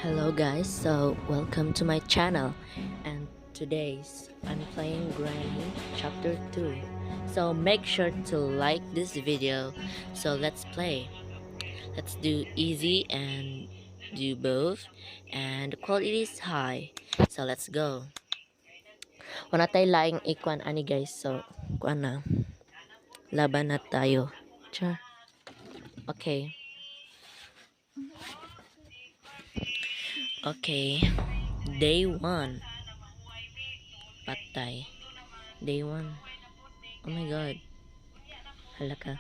Hello guys, so welcome to my channel, and today's I'm playing Granny chapter 2. So make sure to like this video. So let's play. Let's do easy and do both, and the quality is high. So let's go. Wala tayo laing ikwan ani guys, so kuan na. Laban na tayo. Char. Okay. Okay. Day 1. Patay. Day 1. Oh my god. Halaka.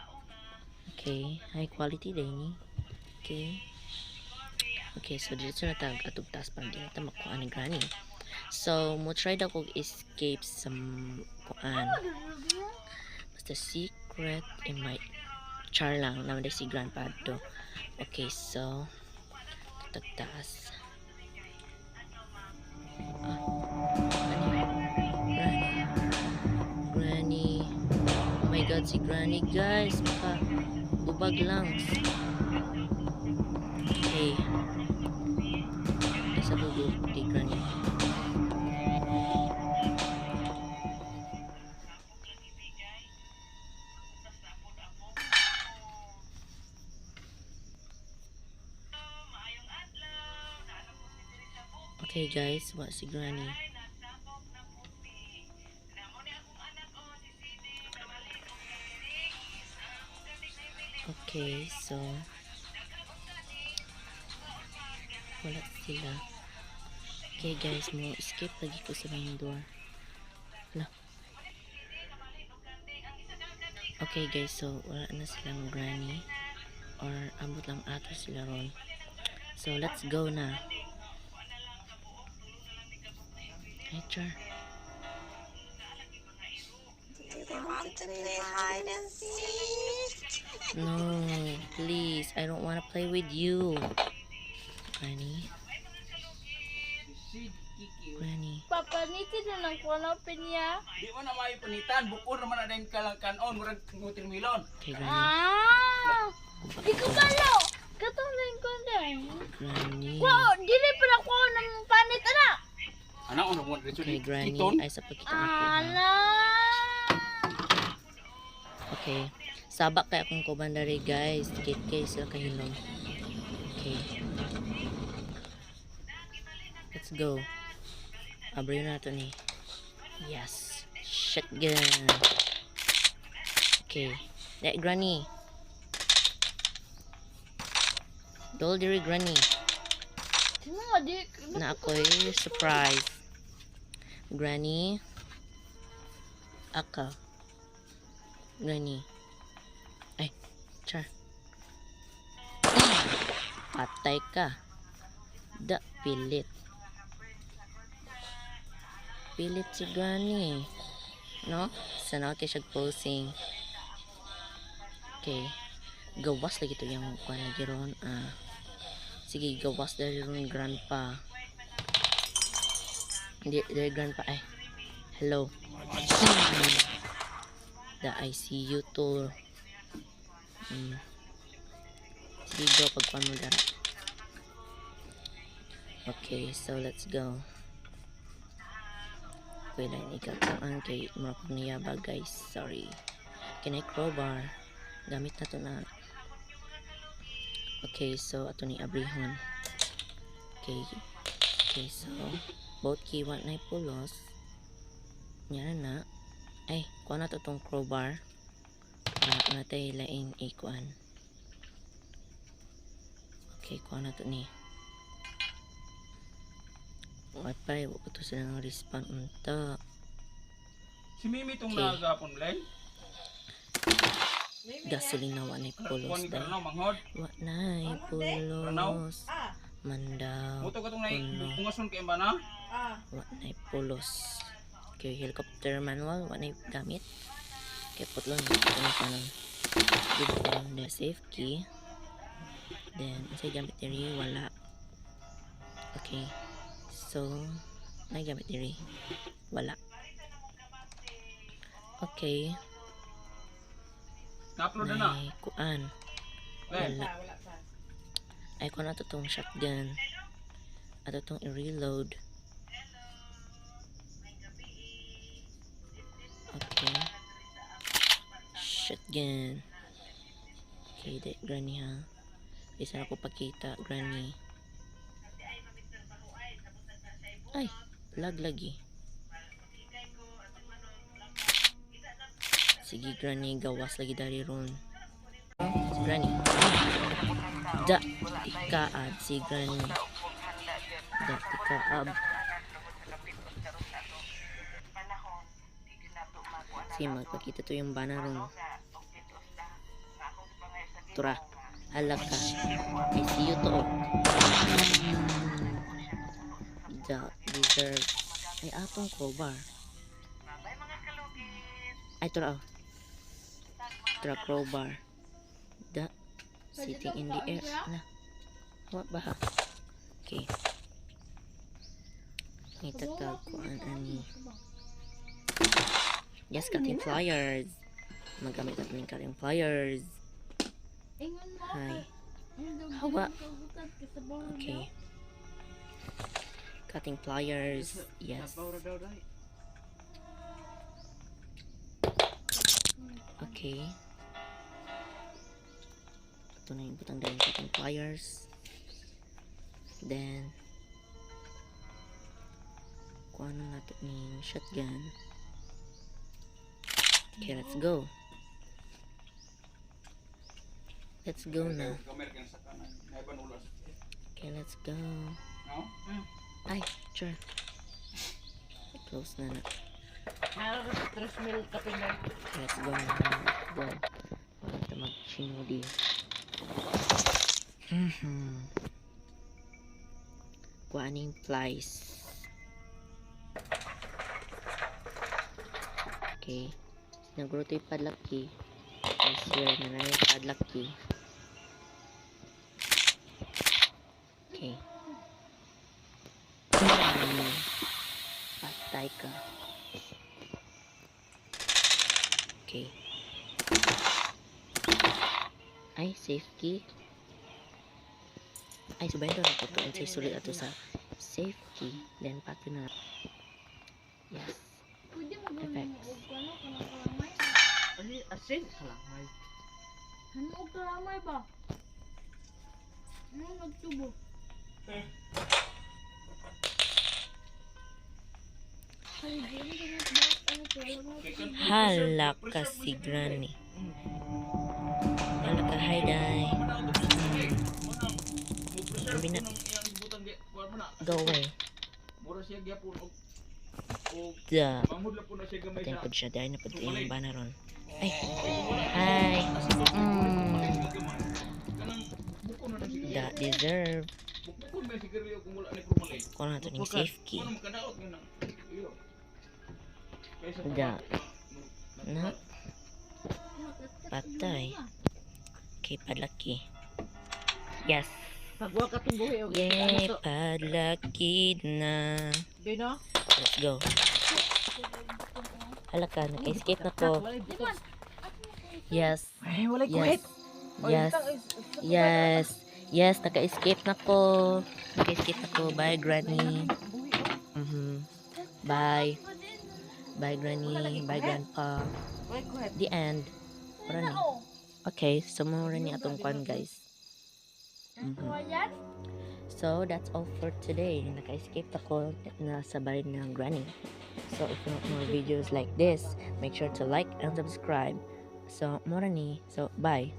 Okay. High quality day ni. Okay. Okay, so dito na tag atog taas pa din ta makuha ni Granny. So, mo try daw kog escape sa kuan. Basta secret in my char lang naman si Grandpa to. Okay, so tag taas. Granny. Oh my god, si Granny guys. Baka ubag lang. Okay. Nasa bubog di Granny. Okay guys, wa si Granny. Okay, so wala sila. Okay guys, mo escape lagi ko sa main door. Hala. Okay guys, so wala na silang Granny or ambot lang ato sila ron. So let's go na. Hey, Char. Want to play hide and seek? No, please. I don't want to play with you. Granny. Granny. Papanitin na ng kanopin niya. Di mo na may panitan, bukod naman na din kanon, murag nguting milon. Okay, Granny. Di ko balo. Katong din ko din. Granny. Wow, dili pa na ko ng panit, anak. Anak, ano mo dito Okay, ni Granny. Iton? Ay, sa pagkita na ko. Okay. Sabak kaya akong kubandari, guys. Tikit kayo sila kahilom. Okay. Let's go. Abri na ito ni. Yes. Shotgun. Okay. That Granny. Dol diri Granny. Sino nga di? Na ako'y surprise. Granny. Aka. Granny. Ay, Char. Patay ka. Da, pilit. Pilit si Granny. No? Sana kayo siya posing. Okay. Gawas lagi to yung kuha na giron. Sige, gawas dari ron Grandpa. Hindi, dari Grandpa. Ay. Hello. The ICU tour. Sige, go. Pagkuhan mo dara. Okay, so let's go. Wala ni kakuan kay marapag niyaba guys. Sorry. Can I crowbar? Gamit na to na. Okay, so ato ni abrihon. Okay. Okay, so both kiwa na pulos. Nya na. Ay, kuha na to tong crowbar. Para na tayo laing ikuan. Okay, kuha na to ni. What pa, wala to sila ng respawn unta. Si Mimi itong Okay. nagapon, Len? Gasolina wa na pulos Kuhan ka dahil. na, manghod. Wa na pulos. Mandaw. Muto ka itong Puno. pungason kay ba na? Wa na pulos. Okay, helicopter manual. Wa na gamit. Okay, putlon. Ito na kanon. Dito the safe key. Then, sa gamit diri wala. Okay. So, may gamit diri. Wala. Okay. Na-upload na na. May kuan. Len, Wala. Ay, kuha na to tong shotgun. Ato tong i-reload. Okay. Shotgun. Okay, Granny ha. Isa ako pakita, Granny. Ay, lag lagi. Sige, Granny, gawas lagi dari ron. Granny. Da, ikaad si Granny. Da, ikaad. Sige, magpakita to yung banner ron. Tura, halak ka. I see you to, oh. The deserve. Ay, atong crowbar. Ay, tura, oh. Tura, crowbar. The sitting in the air. Na. What ba ha? Okay. Itatag ko ani. Yes, cutting pliers. Magamit natin ng cutting pliers. Hi. Hawa. Okay. Cutting pliers. Yes. Okay. Ito na yung butang dahil cutting pliers. Then, kuha na natin yung shotgun. Okay, let's go. Let's go na. Okay, let's go. Ay, sure. Close na na. Okay, let's go na. Go. Wala ito mag-chinudi. Kuhaning flies. Okay. Nagro ito yung padlock key. Yes, here. Nanay yung padlock key. Okay. Patay ka. Okay. Ay, safe key. Ay, subayin doon ako to. Say sulit ato sa safe key. Then, pati na. Yes. Effects. Asin kalamay. Ano kalamay ba? Ano nagtubo? Hala ka si Granny. Hala ka, hi day. Sabi na, go away. Mura siya gyapon og Da. mamud lang po na siya gamay Then, sa. pud siya dahil na pud yung banaron. Ay. Hi. Buko na siya. Da, deserve. Buko na sigarilyo kung wala ni prumalay. Kuha na ito yung safe key. Ano makadaot nga na. Iyo. Kaysa Da. Na. Patay. Okay, padlaki. Yes. Pagwa ka itong buhi. Yay, padlaki na. Di no? Let's go. Hala ka, naka-escape na ko. Yes. Ay, walay Yes. kuhit. Yes. Yes. Yes, naka-escape na ko. Naka-escape na ko. Bye, Granny. Bye. Bye, Granny. Bye, Grandpa. Walay kuhit. The end. Mura ni. Okay, so mura ni atong kwan, guys. So, that's all for today. Naka-escape ako na sa bahay ng Granny. So, if you want more videos like this, make sure to like and subscribe. So, mura ni. So, bye.